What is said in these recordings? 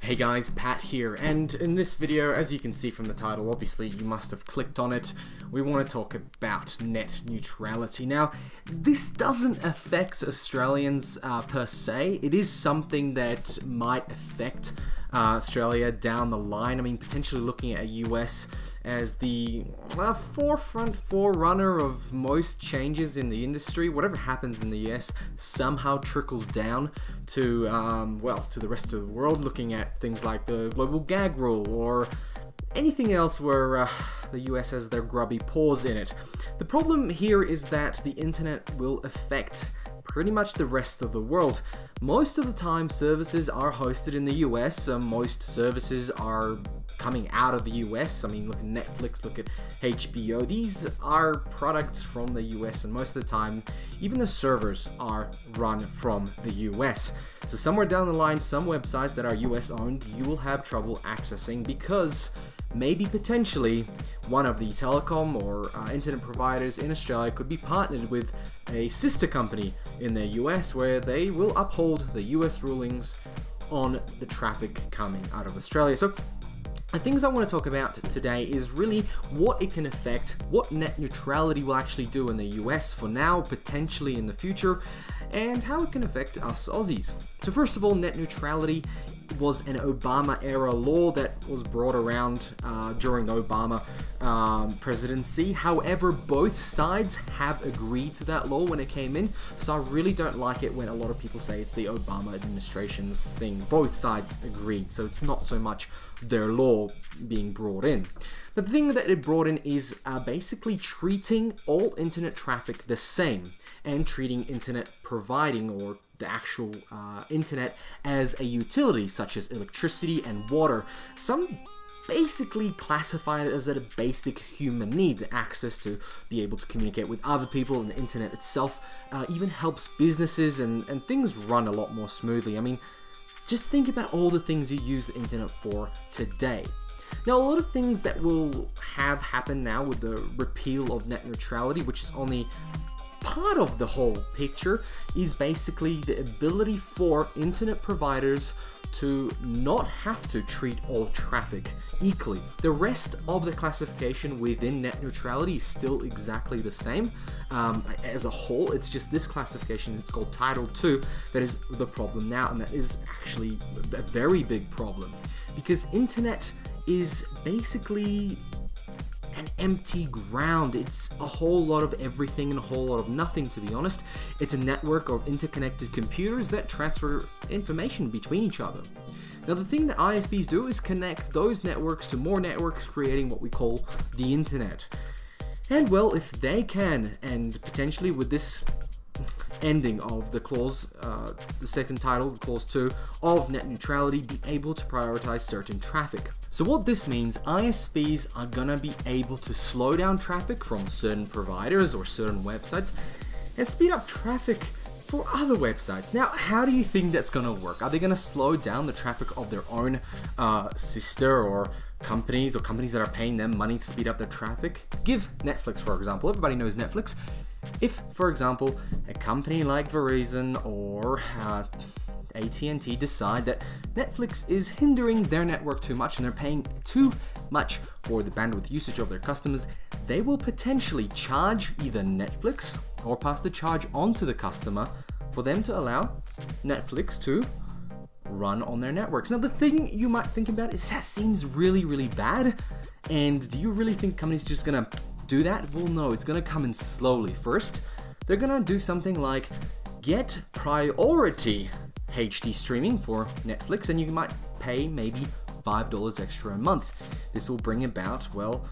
Hey guys, Pat here, and in this video, as you can see from the title, obviously you must have clicked on it, we want to talk about net neutrality. Now, this doesn't affect Australians per se. It is something that might affect Australia down the line. I mean, potentially looking at a US as the forerunner of most changes in the industry. Whatever happens in the US somehow trickles down to to the rest of the world, looking at things like the global gag rule or anything else where the US has their grubby paws in it. The problem here is that the internet will affect pretty much the rest of the world. Most of the time services are hosted in the US, most services are coming out of the US. I mean, look at Netflix, look at HBO. These are products from the US, and most of the time, even the servers are run from the US. So somewhere down the line, some websites that are US owned, you will have trouble accessing because maybe potentially one of the telecom or internet providers in Australia could be partnered with a sister company in the US where they will uphold the US rulings on the traffic coming out of Australia. So the things I want to talk about today is really what it can affect, what net neutrality will actually do in the US for now, potentially in the future, and how it can affect us Aussies. So first of all, net neutrality was an Obama-era law that was brought around during the Obama presidency. However, both sides have agreed to that law when it came in, so I really don't like it when a lot of people say it's the Obama administration's thing. Both sides agreed, so it's not so much their law being brought in. The thing that it brought in is basically treating all internet traffic the same and treating internet providing or the actual internet as a utility, such as electricity and water. Some basically classify it as a basic human need, the access to be able to communicate with other people, and the internet itself even helps businesses and things run a lot more smoothly. I mean, just think about all the things you use the internet for today. Now, a lot of things that will have happened now with the repeal of net neutrality, which is only part of the whole picture, is basically the ability for internet providers to not have to treat all traffic equally. The rest of the classification within net neutrality is still exactly the same. As a whole, it's just this classification, it's called Title 2, that is the problem now, and that is actually a very big problem because internet is basically an empty ground. It's a whole lot of everything and a whole lot of nothing, to be honest. It's a network of interconnected computers that transfer information between each other. Now, the thing that ISPs do is connect those networks to more networks, creating what we call the internet. And well, if they can, and potentially with this ending of the clause, the second title, clause 2 of net neutrality, be able to prioritize certain traffic. So what this means, ISPs are gonna be able to slow down traffic from certain providers or certain websites and speed up traffic for other websites. Now, how do you think that's gonna work? Are they gonna slow down the traffic of their own sister or companies that are paying them money to speed up their traffic? Give Netflix, for example. Everybody knows Netflix. If, for example, a company like Verizon or AT&T decide that Netflix is hindering their network too much and they're paying too much for the bandwidth usage of their customers, they will potentially charge either Netflix or pass the charge on to the customer for them to allow Netflix to run on their networks. Now, the thing you might think about is that seems really, really bad. And do you really think companies are just gonna do that? Well, no, it's gonna come in slowly. First, they're gonna do something like get priority HD streaming for Netflix, and you might pay maybe $5 extra a month. This will bring about, well,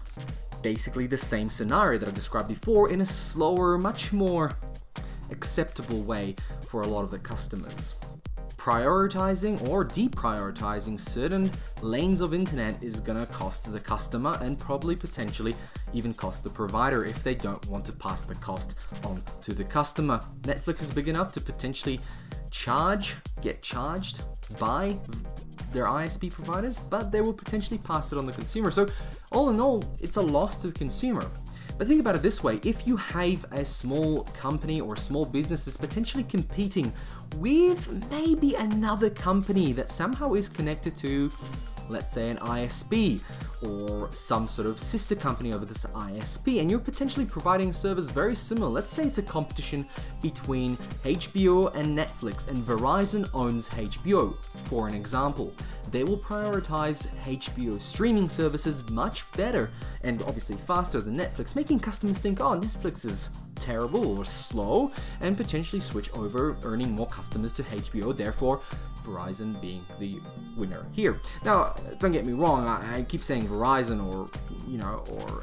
basically the same scenario that I described before in a slower, much more acceptable way for a lot of the customers. Prioritizing or deprioritizing certain lanes of internet is gonna cost the customer and probably potentially even cost the provider if they don't want to pass the cost on to the customer. Netflix is big enough to potentially get charged by their ISP providers, but they will potentially pass it on the consumer. So all in all, it's a loss to the consumer. But think about it this way, if you have a small company or a small business that's potentially competing with maybe another company that somehow is connected to, let's say, an ISP or some sort of sister company over this ISP, and you're potentially providing a service very similar. Let's say it's a competition between HBO and Netflix, and Verizon owns HBO, for an example. They will prioritize HBO streaming services much better and obviously faster than Netflix, making customers think, oh, Netflix is terrible or slow, and potentially switch over, earning more customers to HBO, therefore Verizon being the winner here. Now, don't get me wrong, I keep saying Verizon or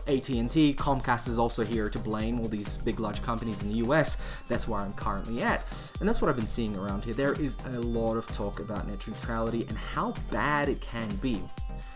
AT&T, Comcast is also here to blame, all these big large companies in the US. That's where I'm currently at, and that's what I've been seeing around here. There is a lot of talk about net neutrality and how bad it can be.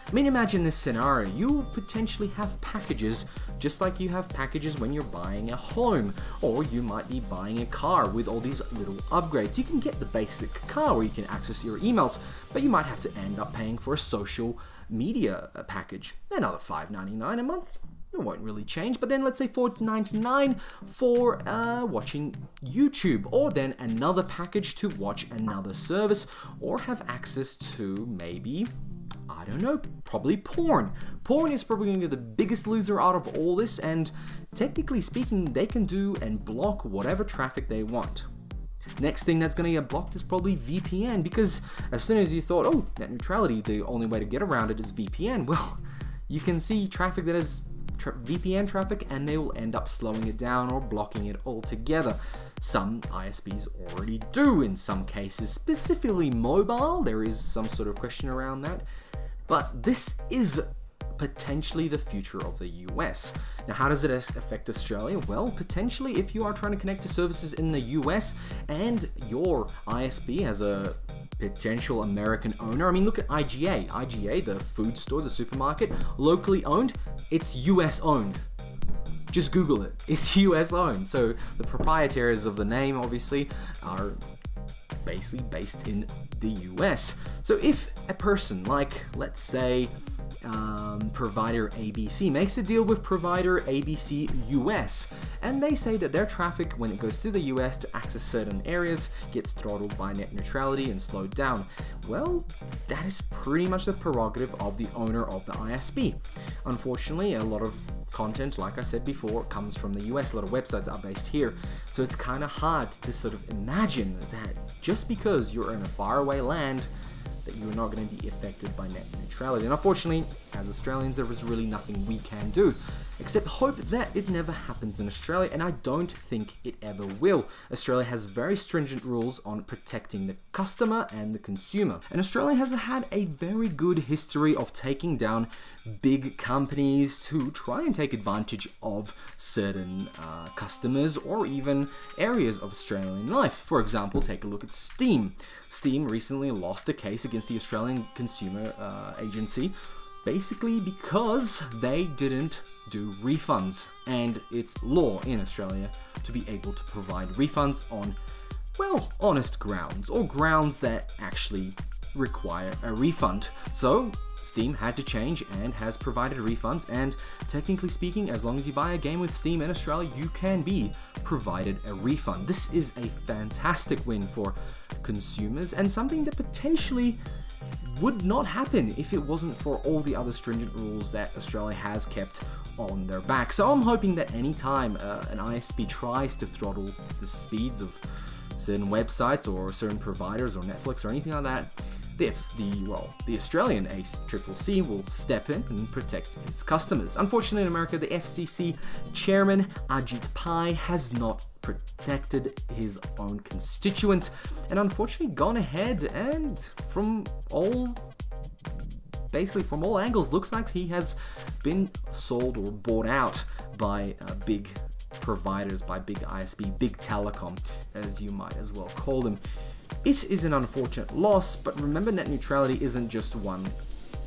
I mean, imagine this scenario. You potentially have packages just like you have packages when you're buying a home, or you might be buying a car with all these little upgrades. You can get the basic car where you can access your emails, but you might have to end up paying for a social media package. Another $5.99 a month. It won't really change, but then let's say $4.99 for watching YouTube, or then another package to watch another service, or have access to maybe, I don't know, probably porn. Porn is probably going to be the biggest loser out of all this, and technically speaking, they can do and block whatever traffic they want. Next thing that's going to get blocked is probably VPN, because as soon as you thought, oh, net neutrality, the only way to get around it is VPN, well, you can see traffic that is VPN traffic, and they will end up slowing it down or blocking it altogether. Some ISPs already do in some cases, specifically mobile. There is some sort of question around that, but this is potentially the future of the US. Now, how does it affect Australia? Well, potentially if you are trying to connect to services in the US and your ISP has a potential American owner. I mean, look at IGA. IGA, the food store, the supermarket, locally owned, it's US owned. Just Google it. It's US owned. So the proprietaries of the name obviously are basically based in the US. So if a person like, let's say, provider ABC makes a deal with provider ABC US, and they say that their traffic when it goes to the US to access certain areas gets throttled by net neutrality and slowed down. Well, that is pretty much the prerogative of the owner of the ISP. Unfortunately, a lot of content, like I said before, comes from the US. A lot of websites are based here, so it's kind of hard to sort of imagine that just because you're in a faraway land that you're not going to be affected by net neutrality. And unfortunately, as Australians, there is really nothing we can do except hope that it never happens in Australia, and I don't think it ever will. Australia has very stringent rules on protecting the customer and the consumer, and Australia has had a very good history of taking down big companies who try and take advantage of certain customers or even areas of Australian life. For example, take a look at Steam. Steam recently lost a case against the Australian Consumer Agency, basically because they didn't do refunds, and it's law in Australia to be able to provide refunds on, well, honest grounds, or grounds that actually require a refund. So Steam had to change and has provided refunds, and technically speaking, as long as you buy a game with Steam in Australia, you can be provided a refund. This is a fantastic win for consumers, and something that potentially would not happen if it wasn't for all the other stringent rules that Australia has kept on their back. So I'm hoping that anytime an ISP tries to throttle the speeds of certain websites or certain providers or Netflix or anything like that, the Australian FCC will step in and protect its customers. Unfortunately, in America, the FCC chairman, Ajit Pai, has not protected his own constituents, and unfortunately gone ahead and from all angles, looks like he has been sold or bought out by big providers, by big ISP, big telecom, as you might as well call them. It is an unfortunate loss, but remember, net neutrality isn't just one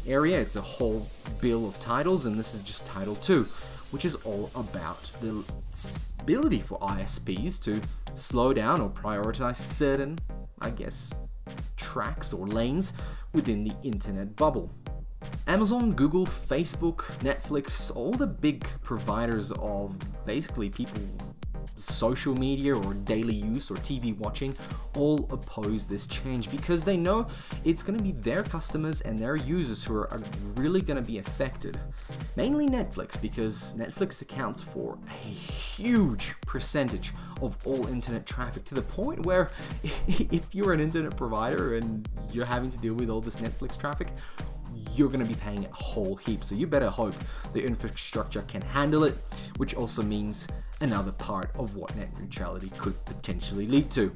area, it's a whole bill of titles, and this is just Title 2, which is all about the ability for ISPs to slow down or prioritize certain, I guess, tracks or lanes within the internet bubble. Amazon, Google, Facebook, Netflix, all the big providers of basically people social media or daily use or TV watching all oppose this change because they know it's going to be their customers and their users who are really going to be affected. Mainly Netflix, because Netflix accounts for a huge percentage of all internet traffic, to the point where if you're an internet provider and you're having to deal with all this Netflix traffic, you're going to be paying a whole heap. So you better hope the infrastructure can handle it, which also means another part of what net neutrality could potentially lead to.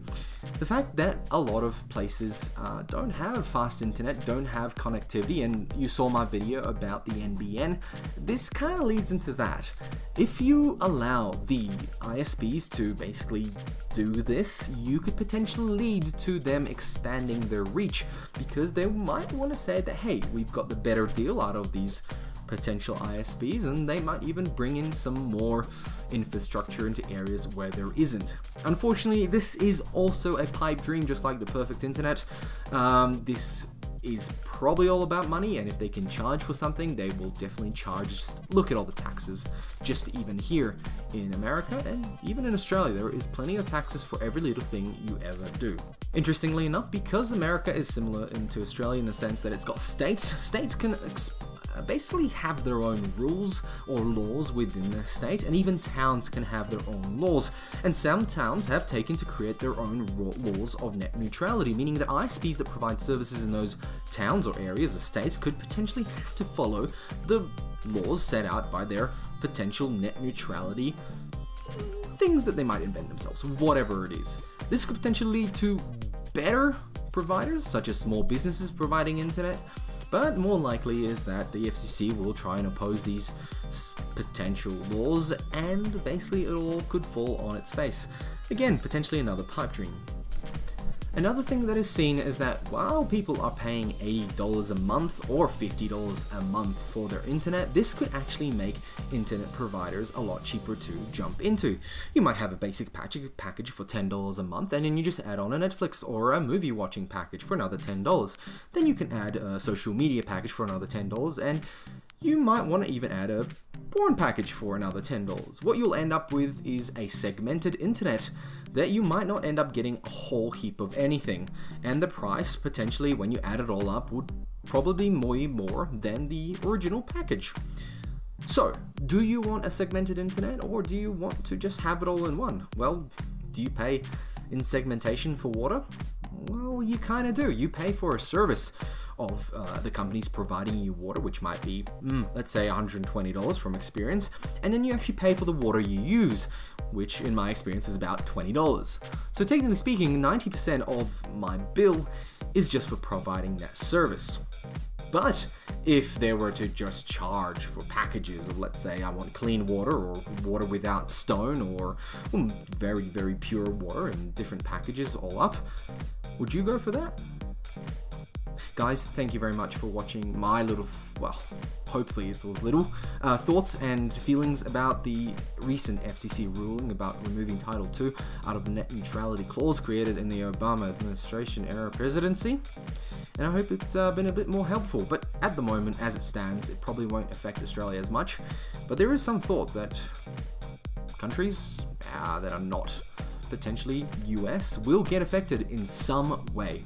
The fact that a lot of places don't have fast internet, don't have connectivity, and you saw my video about the NBN, this kind of leads into that. If you allow the ISPs to basically do this, you could potentially lead to them expanding their reach, because they might want to say that, hey, we've got the better deal out of these potential ISPs, and they might even bring in some more infrastructure into areas where there isn't. Unfortunately, this is also a pipe dream, just like the perfect internet. This is probably all about money, and if they can charge for something, they will definitely charge. Just look at all the taxes, just even here in America and even in Australia, there is plenty of taxes for every little thing you ever do. Interestingly enough, because America is similar to Australia in the sense that it's got states can basically have their own rules or laws within their state, and even towns can have their own laws, and some towns have taken to create their own laws of net neutrality, meaning that ISPs that provide services in those towns or areas or states could potentially have to follow the laws set out by their potential net neutrality things that they might invent themselves, whatever it is. This could potentially lead to better providers, such as small businesses providing internet, but more likely is that the FCC will try and oppose these potential laws, and basically it all could fall on its face. Again, potentially another pipe dream. Another thing that is seen is that while people are paying $80 a month or $50 a month for their internet, this could actually make internet providers a lot cheaper to jump into. You might have a basic package for $10 a month, and then you just add on a Netflix or a movie watching package for another $10. Then you can add a social media package for another $10, and you might want to even add a porn package for another $10. What you'll end up with is a segmented internet that you might not end up getting a whole heap of anything, and the price potentially when you add it all up would probably be more than the original package. So, do you want a segmented internet, or do you want to just have it all in one? Well, do you pay in segmentation for water? Well, you kind of do. You pay for a service of the companies providing you water, which might be, let's say $120 from experience, and then you actually pay for the water you use, which in my experience is about $20. So technically speaking, 90% of my bill is just for providing that service. But if they were to just charge for packages of, let's say I want clean water or water without stone, or very, very pure water in different packages all up, would you go for that? Guys, thank you very much for watching my little, well, hopefully it's a little, thoughts and feelings about the recent FCC ruling about removing Title II out of the net neutrality clause created in the Obama administration era presidency. And I hope it's been a bit more helpful, but at the moment, as it stands, it probably won't affect Australia as much. But there is some thought that countries that are not potentially US will get affected in some way.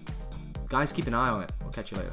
Guys, keep an eye on it. I'll catch you later.